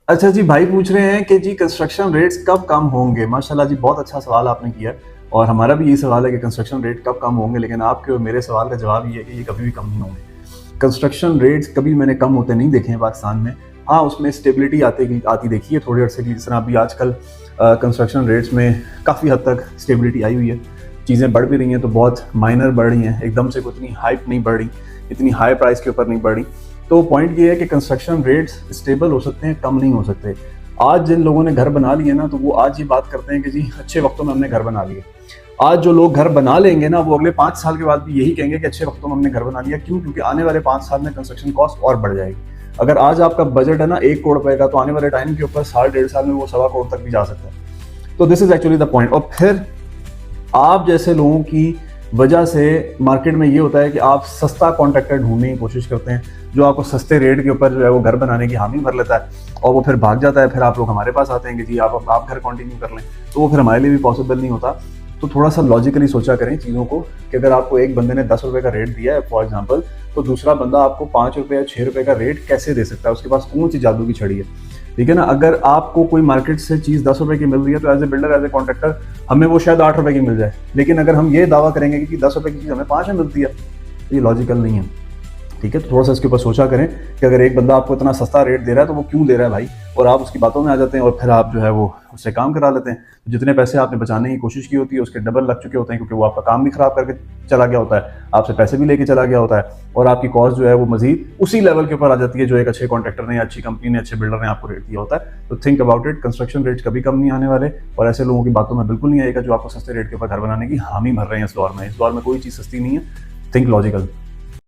अच्छा जी, भाई पूछ रहे हैं कि जी कंस्ट्रक्शन रेट्स कब कम होंगे? माशाल्लाह जी, बहुत अच्छा सवाल आपने किया है और हमारा भी यही सवाल है कि कंस्ट्रक्शन रेट कब कम होंगे, लेकिन आपके और मेरे सवाल का जवाब ये है कि ये कभी भी कम नहीं होंगे। कंस्ट्रक्शन रेट्स कभी मैंने कम होते नहीं देखे हैं पाकिस्तान में। हाँ, उसमें स्टेबिलिटी आती देखी है थोड़ी अर्से की, जिस तरह अभी आजकल कंस्ट्रक्शन रेट्स में काफ़ी हद तक स्टेबिलिटी आई हुई है। चीज़ें बढ़ भी रही हैं तो बहुत माइनर बढ़ रही हैं, एकदम से उतनी हाइप नहीं बढ़ रही, इतनी हाई प्राइस के ऊपर नहीं बढ़ रही। तो पॉइंट ये है कि कंस्ट्रक्शन रेट्स स्टेबल हो सकते हैं, कम नहीं हो सकते। आज जिन लोगों ने घर बना लिए ना, तो वो आज ये बात करते हैं कि जी अच्छे वक्तों में हमने घर बना लिए। आज जो लोग घर बना लेंगे ना, वो अगले 5 साल के बाद भी यही कहेंगे कि अच्छे वक्तों में हमने घर बना लिया। क्यों? क्योंकि आने वाले 5 साल में कंस्ट्रक्शन कॉस्ट और बढ़ जाएगी। अगर आज आपका बजट है ना 1 करोड़ रुपए का, तो आने वाले टाइम के ऊपर साल 1.5 साल में वो 1.25 करोड़ तक भी जा सकता है। तो this is actually the point. और फिर आप जैसे लोगों की वजह से मार्केट में ये होता है कि आप सस्ता कॉन्ट्रैक्टर ढूंढने की कोशिश करते हैं, जो आपको सस्ते रेट के ऊपर जो है वो घर बनाने की हामी भर लेता है और वो फिर भाग जाता है। फिर आप लोग हमारे पास आते हैं कि जी आप घर कंटिन्यू कर लें, तो वो फिर हमारे लिए भी पॉसिबल नहीं होता। तो थोड़ा सा लॉजिकली सोचा करें चीज़ों को कि अगर आपको एक बंदे ने 10 रुपए का रेट दिया है फॉर एग्जाम्पल, तो दूसरा बंदा आपको 5 रुपए या 6 रुपए का रेट कैसे दे सकता है? उसके पास कौन सी जादू की छड़ी है? ठीक है ना। अगर आपको कोई मार्केट से चीज़ 10 रुपए की मिल रही है, तो as a builder, as a contractor, हमें वो शायद 8 रुपए की मिल जाए। लेकिन अगर हम ये दावा करेंगे कि 10 रुपए की चीज़ हमें 5 में मिलती है, तो ये लॉजिकल नहीं है। ठीक है, तो थोड़ा सा इसके ऊपर सोचा करें कि अगर एक बंदा आपको इतना सस्ता रेट दे रहा है तो वो क्यों दे रहा है भाई, और आप उसकी बातों में आ जाते हैं और फिर आप जो है वो उससे काम करा लेते हैं। जितने पैसे आपने बचाने की कोशिश की होती है उसके डबल लग चुके होते हैं, क्योंकि वो आपका काम भी खराब करके चला गया होता है, आपसे पैसे भी लेके चला गया होता है, और आपकी कॉस्ट जो है वो मजीद उसी लेवल के ऊपर आ जाती है जो एक अच्छे कॉन्ट्रैक्टर ने, अच्छी कंपनी ने, अच्छे बिल्डर ने आपको रेट दिया होता है। तो think about it, construction rates कभी कम नहीं आने वाले, और ऐसे लोगों की बातों में बिल्कुल नहीं आएगा जो आपको सस्ते रेट के ऊपर घर बनाने की हामी भर रहे हैं। इस दौर में कोई चीज़ सस्ती नहीं है। Think logical.